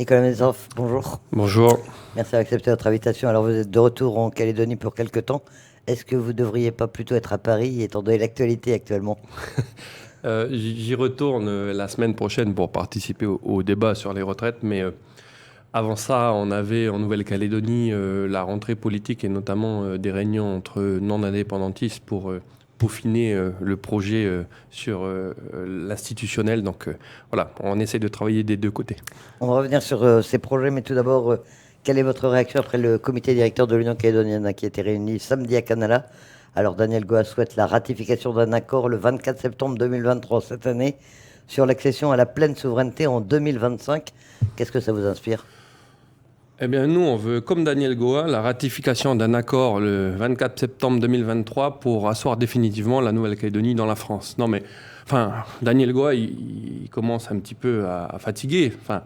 Nicolas Mézorf, bonjour. Bonjour. Merci d'avoir accepté notre invitation. Alors, vous êtes de retour en Calédonie pour quelques temps. Est-ce que vous ne devriez pas plutôt être à Paris, étant donné l'actualité actuellement? J'y retourne la semaine prochaine pour participer au débat sur les retraites, mais avant ça, on avait en Nouvelle-Calédonie la rentrée politique et notamment des réunions entre non-indépendantistes pour peaufiner le projet sur l'institutionnel. Donc voilà, on essaie de travailler des deux côtés. On va revenir sur ces projets, mais tout d'abord, quelle est votre réaction après le comité directeur de l'Union calédonienne qui a été réuni samedi à Canala? Alors, Daniel Goa souhaite la ratification d'un accord le 24 septembre 2023, cette année, sur l'accession à la pleine souveraineté en 2025. Qu'est-ce que ça vous inspire? Eh bien, nous, on veut, comme Daniel Goa, la ratification d'un accord le 24 septembre 2023 pour asseoir définitivement la Nouvelle-Calédonie dans la France. Non, mais, enfin, Daniel Goa, il commence un petit peu à fatiguer. Enfin,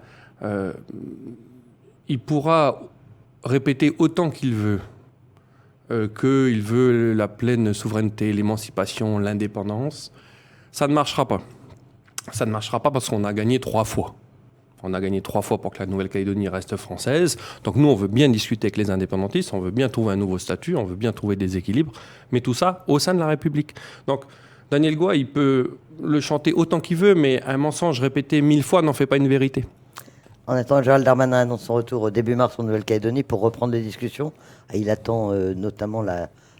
il pourra répéter autant qu'il veut qu'il veut la pleine souveraineté, l'émancipation, l'indépendance. Ça ne marchera pas. Ça ne marchera pas parce qu'on a gagné 3 fois. On a gagné 3 fois pour que la Nouvelle-Calédonie reste française. Donc nous, on veut bien discuter avec les indépendantistes, on veut bien trouver un nouveau statut, on veut bien trouver des équilibres, mais tout ça au sein de la République. Donc Daniel Goa, il peut le chanter autant qu'il veut, mais un mensonge répété 1000 fois n'en fait pas une vérité. En attendant, Gérald Darmanin annonce son retour au début mars en Nouvelle-Calédonie pour reprendre les discussions. Il attend notamment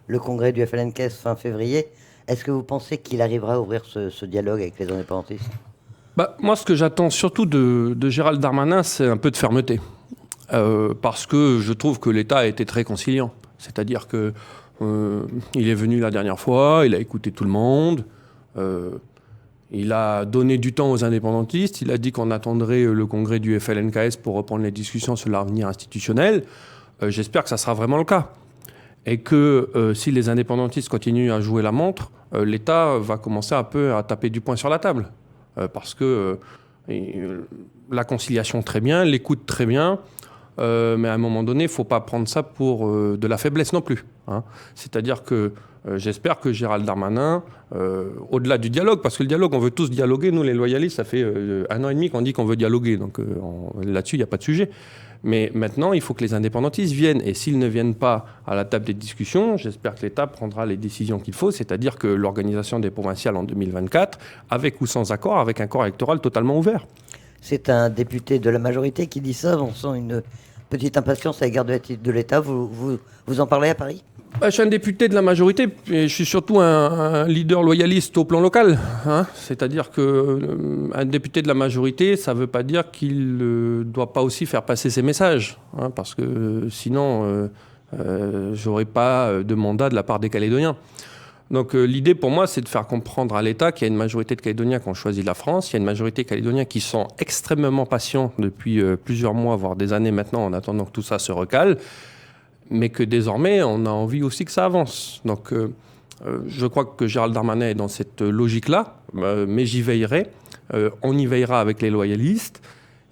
le congrès du FLNKS fin février. Est-ce que vous pensez qu'il arrivera à ouvrir ce dialogue avec les indépendantistes? Moi, ce que j'attends surtout de Gérald Darmanin, c'est un peu de fermeté. Parce que je trouve que l'État a été très conciliant. C'est-à-dire que il est venu la dernière fois, il a écouté tout le monde, il a donné du temps aux indépendantistes, il a dit qu'on attendrait le congrès du FLNKS pour reprendre les discussions sur l'avenir institutionnel. J'espère que ça sera vraiment le cas. Et que si les indépendantistes continuent à jouer la montre, l'État va commencer un peu à taper du poing sur la table. Parce que la conciliation très bien, l'écoute très bien, mais à un moment donné, il ne faut pas prendre ça pour de la faiblesse non plus. Hein. C'est-à-dire que j'espère que Gérald Darmanin, au-delà du dialogue, parce que le dialogue, on veut tous dialoguer, nous les loyalistes, ça fait 1 an et demi qu'on dit qu'on veut dialoguer, donc là-dessus, il n'y a pas de sujet. Mais maintenant, il faut que les indépendantistes viennent. Et s'ils ne viennent pas à la table des discussions, j'espère que l'État prendra les décisions qu'il faut, c'est-à-dire que l'organisation des provinciales en 2024, avec ou sans accord, avec un corps électoral totalement ouvert. C'est un député de la majorité qui dit ça. On sent une petite impatience à l'égard de l'État. Vous en parlez à Paris? Je suis un député de la majorité et je suis surtout un leader loyaliste au plan local. Hein. C'est-à-dire qu'un député de la majorité, ça ne veut pas dire qu'il ne doit pas aussi faire passer ses messages. Hein, parce que sinon, je n'aurais pas de mandat de la part des Calédoniens. Donc l'idée pour moi, c'est de faire comprendre à l'État qu'il y a une majorité de Calédoniens qui ont choisi la France, il y a une majorité de Calédoniens qui sont extrêmement patients depuis plusieurs mois, voire des années maintenant, en attendant que tout ça se recale. Mais que désormais, on a envie aussi que ça avance. Donc, je crois que Gérald Darmanin est dans cette logique-là, mais j'y veillerai. On y veillera avec les loyalistes.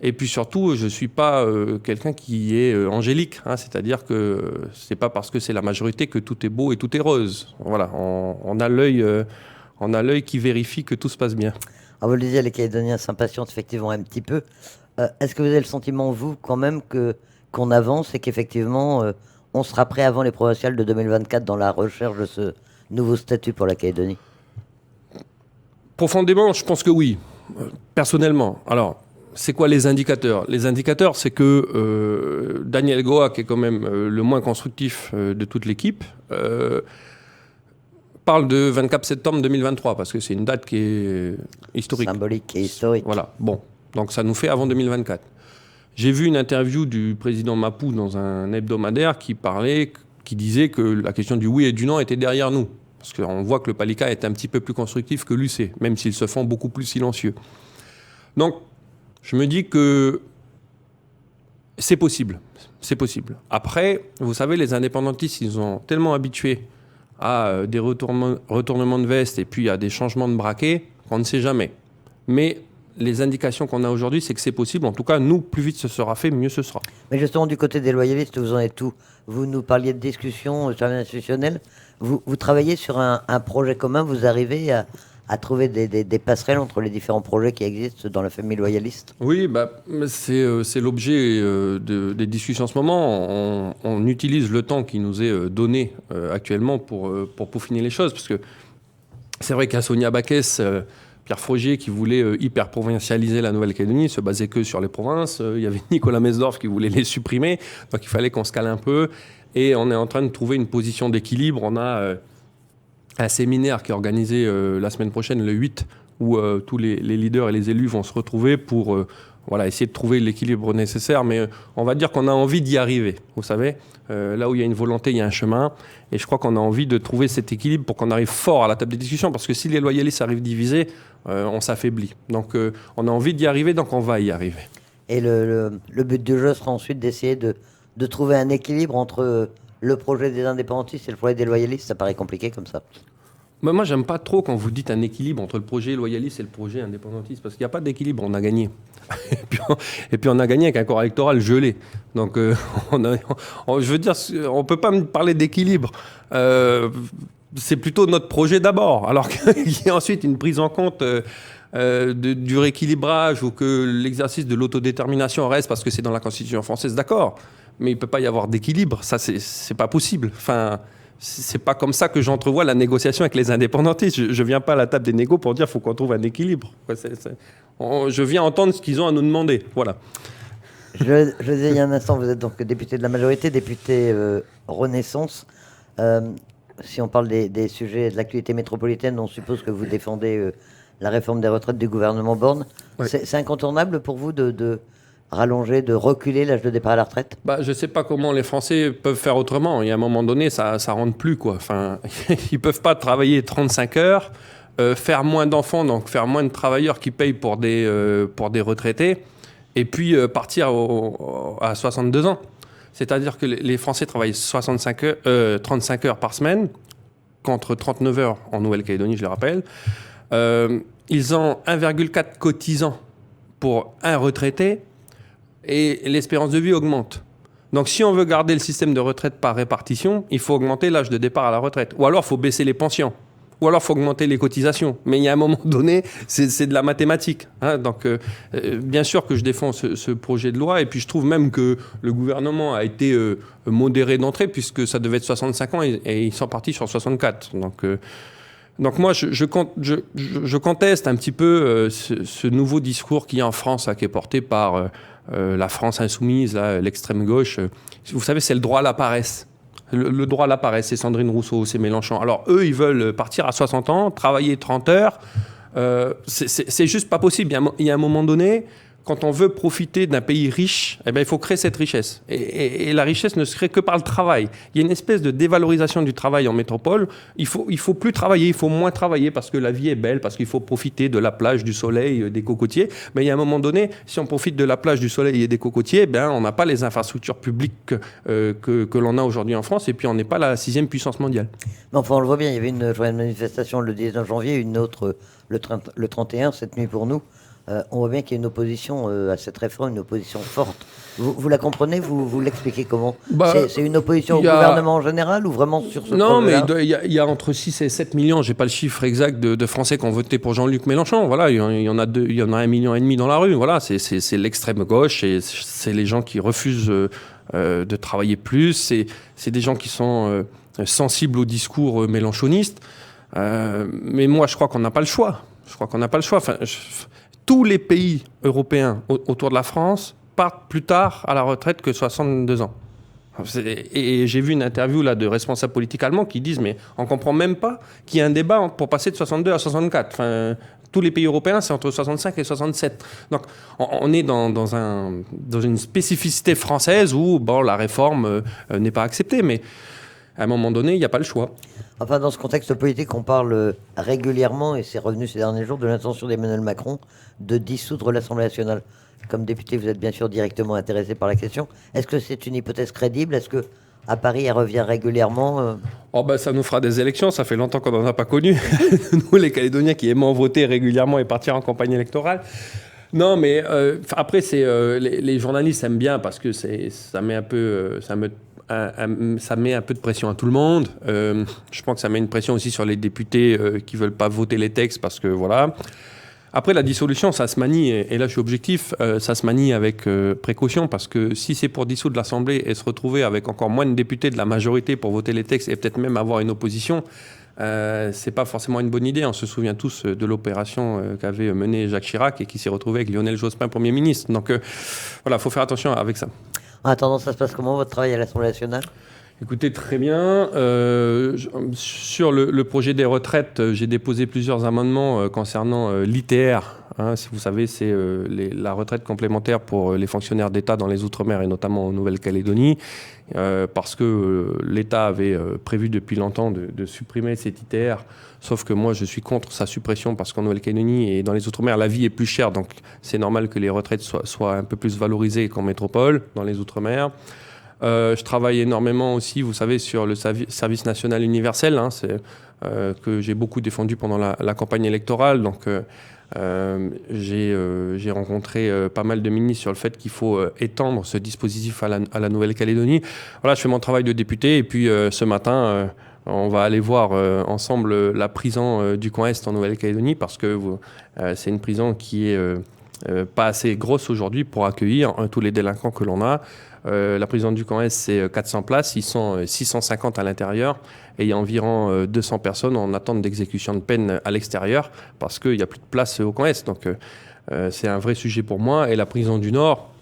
Et puis surtout, je ne suis pas quelqu'un qui est angélique. Hein, c'est-à-dire que ce n'est pas parce que c'est la majorité que tout est beau et tout est rose. Voilà, on a l'œil qui vérifie que tout se passe bien. Alors vous le disiez, les Calédoniens s'impatientent effectivement un petit peu. Est-ce que vous avez le sentiment, vous, quand même, qu'on avance et qu'effectivement... on sera prêt avant les provinciales de 2024 dans la recherche de ce nouveau statut pour la Calédonie? Profondément, je pense que oui, personnellement. Alors, c'est quoi les indicateurs? Les indicateurs, c'est que Daniel Goa, qui est quand même le moins constructif de toute l'équipe, parle de 24 septembre 2023, parce que c'est une date qui est historique. Symbolique et historique. Voilà, bon, donc ça nous fait avant 2024. J'ai vu une interview du président Mapou dans un hebdomadaire qui disait que la question du oui et du non était derrière nous. Parce qu'on voit que le Palika est un petit peu plus constructif que l'UC, même s'ils se font beaucoup plus silencieux. Donc, je me dis que c'est possible. C'est possible. Après, vous savez, les indépendantistes, ils sont tellement habitués à des retournements de veste et puis à des changements de braquet qu'on ne sait jamais. Mais les indications qu'on a aujourd'hui, c'est que c'est possible. En tout cas, nous, plus vite ce sera fait, mieux ce sera. Mais justement, du côté des loyalistes, vous en êtes où? Vous nous parliez de discussion sur l'institutionnel. Vous travaillez sur un projet commun. Vous arrivez à trouver des passerelles entre les différents projets qui existent dans la famille loyaliste? Oui, c'est l'objet des discussions en ce moment. On utilise le temps qui nous est donné actuellement pour peaufiner les choses. Parce que c'est vrai qu'à Sonia Backès, Pierre Frogier, qui voulait hyper-provincialiser la Nouvelle-Calédonie, se basait que sur les provinces. Il y avait Nicolas Mesdorf qui voulait les supprimer. Donc il fallait qu'on se cale un peu. Et on est en train de trouver une position d'équilibre. On a un séminaire qui est organisé la semaine prochaine, le 8, où tous les leaders et les élus vont se retrouver pour essayer de trouver l'équilibre nécessaire. Mais on va dire qu'on a envie d'y arriver, vous savez. Là où il y a une volonté, il y a un chemin. Et je crois qu'on a envie de trouver cet équilibre pour qu'on arrive fort à la table des discussions. Parce que si les loyalistes arrivent divisés, on s'affaiblit. Donc on a envie d'y arriver, donc on va y arriver. Et le but du jeu sera ensuite d'essayer de trouver un équilibre entre le projet des indépendantistes et le projet des loyalistes. Ça paraît compliqué comme ça. Mais moi, j'aime pas trop quand vous dites un équilibre entre le projet loyaliste et le projet indépendantiste, parce qu'il n'y a pas d'équilibre, on a gagné. et puis on a gagné avec un corps électoral gelé. Donc je veux dire, on peut pas me parler d'équilibre. C'est plutôt notre projet d'abord, alors qu'il y a ensuite une prise en compte du rééquilibrage ou que l'exercice de l'autodétermination reste parce que c'est dans la Constitution française, d'accord. Mais il ne peut pas y avoir d'équilibre, ça c'est pas possible. Enfin, c'est pas comme ça que j'entrevois la négociation avec les indépendantistes. Je viens pas à la table des négos pour dire qu'il faut qu'on trouve un équilibre. Je viens entendre ce qu'ils ont à nous demander. Voilà. Je disais il y a un instant, vous êtes donc député de la majorité, député Renaissance. Si on parle des sujets de l'actualité métropolitaine, on suppose que vous défendez la réforme des retraites du gouvernement Borne. Oui. C'est incontournable pour vous de rallonger, de reculer l'âge de départ à la retraite? Je ne sais pas comment les Français peuvent faire autrement. Il y a un moment donné, ça ne rentre plus, quoi. Enfin, ils ne peuvent pas travailler 35 heures, faire moins d'enfants, donc faire moins de travailleurs qui payent pour des retraités, et puis partir à 62 ans. C'est-à-dire que les Français travaillent 35 heures par semaine, contre 39 heures en Nouvelle-Calédonie, je le rappelle. Ils ont 1,4 cotisants pour un retraité, et l'espérance de vie augmente. Donc si on veut garder le système de retraite par répartition, il faut augmenter l'âge de départ à la retraite. Ou alors il faut baisser les pensions. Ou alors il faut augmenter les cotisations. Mais il y a un moment donné, c'est de la mathématique. Hein. Donc bien sûr que je défends ce projet de loi. Et puis je trouve même que le gouvernement a été modéré d'entrée, puisque ça devait être 65 ans et ils sont partis sur 64. Donc moi, je conteste un petit peu ce nouveau discours qu'il y a en France, qui est porté par la France insoumise, l'extrême gauche. Vous savez, c'est le droit à la paresse. Le droit à la paresse, c'est Sandrine Rousseau, c'est Mélenchon. Alors eux, ils veulent partir à 60 ans, travailler 30 heures. C'est juste pas possible. Il y a un moment donné, quand on veut profiter d'un pays riche, il faut créer cette richesse. Et la richesse ne se crée que par le travail. Il y a une espèce de dévalorisation du travail en métropole. Il faut plus travailler, il faut moins travailler parce que la vie est belle, parce qu'il faut profiter de la plage, du soleil, des cocotiers. Mais il y a un moment donné, si on profite de la plage, du soleil et des cocotiers, on n'a pas les infrastructures publiques que l'on a aujourd'hui en France, et puis on n'est pas la 6e puissance mondiale. Mais enfin, on le voit bien, il y avait une journée de manifestation le 19 janvier, une autre le 31, cette nuit pour nous. On voit bien qu'il y a une opposition à cette réforme, une opposition forte. Vous la comprenez? Vous l'expliquez comment? C'est une opposition au gouvernement en général ou vraiment sur ce projet-là? Non, mais il y a entre 6 et 7 millions, je n'ai pas le chiffre exact de Français qui ont voté pour Jean-Luc Mélenchon. Voilà, il y en a 1,5 million dans la rue. Voilà, c'est l'extrême gauche et c'est les gens qui refusent de travailler plus. C'est des gens qui sont sensibles au discours mélenchoniste. Mais moi, je crois qu'on n'a pas le choix. Enfin, tous les pays européens autour de la France partent plus tard à la retraite que 62 ans. Et j'ai vu une interview là, de responsables politiques allemands qui disent mais on ne comprend même pas qu'il y ait un débat pour passer de 62 à 64. Enfin, tous les pays européens, c'est entre 65 et 67. Donc on est dans une spécificité française où la réforme n'est pas acceptée. Mais à un moment donné, il n'y a pas le choix. Enfin, dans ce contexte politique, on parle régulièrement, et c'est revenu ces derniers jours, de l'intention d'Emmanuel Macron de dissoudre l'Assemblée nationale. Comme député, vous êtes bien sûr directement intéressé par la question. Est-ce que c'est une hypothèse crédible? Est-ce qu'à Paris, elle revient régulièrement Ça nous fera des élections, ça fait longtemps qu'on n'en a pas connu. Nous, les Calédoniens qui aimons voter régulièrement et partir en campagne électorale. Non, mais après, les journalistes aiment bien parce que ça met ça met un peu de pression à tout le monde. Je pense que ça met une pression aussi sur les députés qui ne veulent pas voter les textes parce que voilà. Après, la dissolution, ça se manie, et là je suis objectif, ça se manie avec précaution parce que si c'est pour dissoudre l'Assemblée et se retrouver avec encore moins de députés de la majorité pour voter les textes et peut-être même avoir une opposition, c'est pas forcément une bonne idée. On se souvient tous de l'opération qu'avait menée Jacques Chirac et qui s'est retrouvé avec Lionel Jospin, Premier ministre. Donc voilà, il faut faire attention avec ça. En attendant, ça se passe comment votre travail à l'Assemblée nationale? Écoutez, très bien. Sur le projet des retraites, j'ai déposé plusieurs amendements concernant l'ITR. Si vous savez, c'est la retraite complémentaire pour les fonctionnaires d'État dans les Outre-mer et notamment en Nouvelle-Calédonie, parce que l'État avait prévu depuis longtemps de supprimer cet ITR, sauf que moi je suis contre sa suppression parce qu'en Nouvelle-Calédonie et dans les Outre-mer, la vie est plus chère, donc c'est normal que les retraites soient un peu plus valorisées qu'en métropole, dans les Outre-mer. Je travaille énormément aussi, vous savez, sur le service national universel, que j'ai beaucoup défendu pendant la campagne électorale. Donc, j'ai rencontré pas mal de ministres sur le fait qu'il faut étendre ce dispositif à la Nouvelle-Calédonie. Voilà, je fais mon travail de député. Et puis, ce matin, on va aller voir ensemble la prison du Camp Est en Nouvelle-Calédonie parce que c'est une prison qui est pas assez grosse aujourd'hui pour accueillir tous les délinquants que l'on a. La prison du Camp Est, c'est 400 places, ils sont 650 à l'intérieur et il y a environ 200 personnes en attente d'exécution de peine à l'extérieur parce qu'il n'y a plus de place au Camp Est. Donc c'est un vrai sujet pour moi. Et la prison du Nord,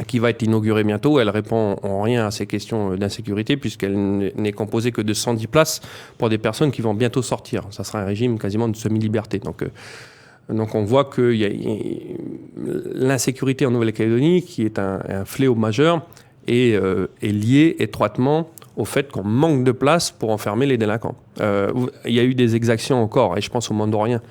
qui va être inaugurée bientôt, elle répond en rien à ces questions d'insécurité puisqu'elle n'est composée que de 110 places pour des personnes qui vont bientôt sortir. Ça sera un régime quasiment de semi-liberté. Donc on voit que l'insécurité en Nouvelle-Calédonie, qui est un fléau majeur, est liée étroitement au fait qu'on manque de place pour enfermer les délinquants. Il y a eu des exactions encore, et je pense au Mandorien,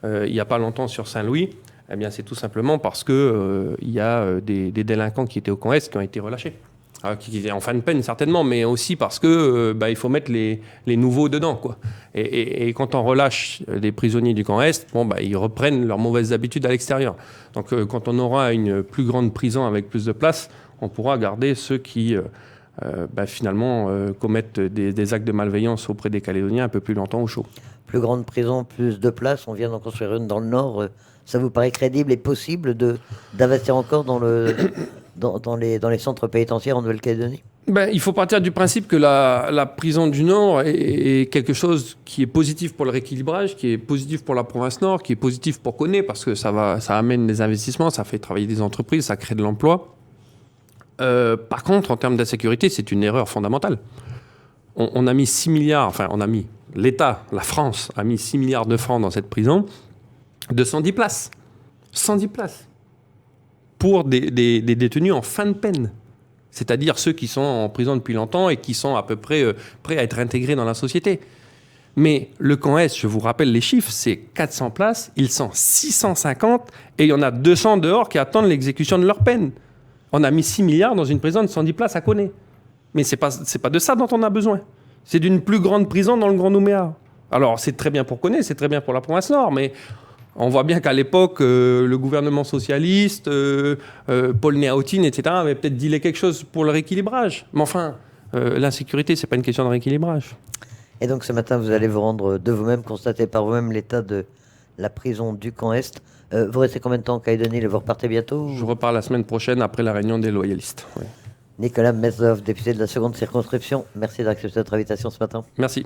il n'y a pas longtemps sur Saint-Louis. Eh bien, c'est tout simplement parce qu'il y a des délinquants qui étaient au Camp Est qui ont été relâchés. Qui est en fin de peine certainement, mais aussi parce que il faut mettre les nouveaux dedans, quoi. Et quand on relâche des prisonniers du Camp Est, ils reprennent leurs mauvaises habitudes à l'extérieur. Donc quand on aura une plus grande prison avec plus de place, on pourra garder ceux qui finalement commettent des actes de malveillance auprès des Calédoniens un peu plus longtemps au chaud. Plus grande prison, plus de place, on vient d'en construire une dans le Nord. Ça vous paraît crédible et possible d'investir encore dans les centres pénitentiaires en Nouvelle-Calédonie? Il faut partir du principe que la prison du Nord est quelque chose qui est positif pour le rééquilibrage, qui est positif pour la province Nord, qui est positif pour Koné, parce que ça amène des investissements, ça fait travailler des entreprises, ça crée de l'emploi. Par contre, en termes d'insécurité, c'est une erreur fondamentale. On a mis 6 milliards, l'État, la France, a mis 6 milliards de francs dans cette prison de 110 places. 110 places. Pour des détenus en fin de peine. C'est-à-dire ceux qui sont en prison depuis longtemps et qui sont à peu près prêts à être intégrés dans la société. Mais le Camp Est, je vous rappelle les chiffres, c'est 400 places, ils sont 650 et il y en a 200 dehors qui attendent l'exécution de leur peine. On a mis 6 milliards dans une prison de 110 places à Koné. Mais c'est pas de ça dont on a besoin. C'est d'une plus grande prison dans le Grand Nouméa. Alors c'est très bien pour Koné, c'est très bien pour la province Nord, mais on voit bien qu'à l'époque, le gouvernement socialiste, Paul Néautine, etc., avait peut-être dilé quelque chose pour le rééquilibrage. Mais enfin, l'insécurité, c'est pas une question de rééquilibrage. Et donc ce matin, vous allez vous rendre de vous-même, constater par vous-même l'état de la prison du Camp Est. Vous restez combien de temps en Calédonie et vous repartez bientôt? Je repars la semaine prochaine après la réunion des loyalistes. Oui. Nicolas Metzov, député de la seconde circonscription, merci d'avoir accepté notre invitation ce matin. Merci.